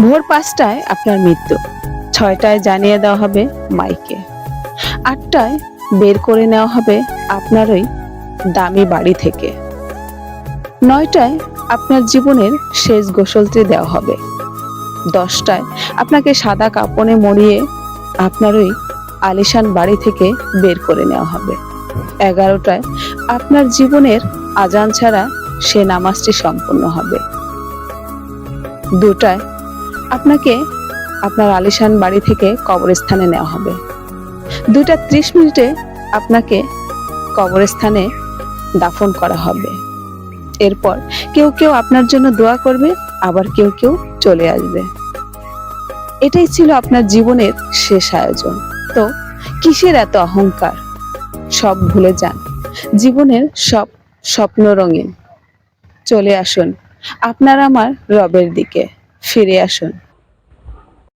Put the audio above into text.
ভোর 5টায় আপনার মৃত্যু, 6টায় জানিয়ে দেওয়া হবে মাইকে, 8টায় বের করে নেওয়া হবে আপনার ওই দামি বাড়ি থেকে, 9টায় আপনার জীবনের শেষ গোসলটি দেওয়া হবে, 10টায় আপনাকে সাদা কাপড়ে মরিয়ে আপনার ওই আলিশান বাড়ি থেকে বের করে নেওয়া হবে, 11টায় আপনার জীবনের আজান ছাড়া সে নামাজটি সম্পূর্ণ হবে, 2টায় আপনাকে আপনার আলিশান বাড়ি থেকে কবরস্থানে নেওয়া হবে, 2টা 30 মিনিটে আপনাকে কবরস্থানে দাফন করা হবে। এরপর কেউ কেউ আপনার জন্য দোয়া করবে, আবার কেউ কেউ চলে আসবে। এটাই ছিল আপনার জীবনের শেষ আয়োজন। তো কিসের এত অহংকার? সব ভুলে যান, জীবনের সব স্বপ্ন রঙিন। চলে আসুন আপনার আমার রবের দিকে, ফিরে আসুন।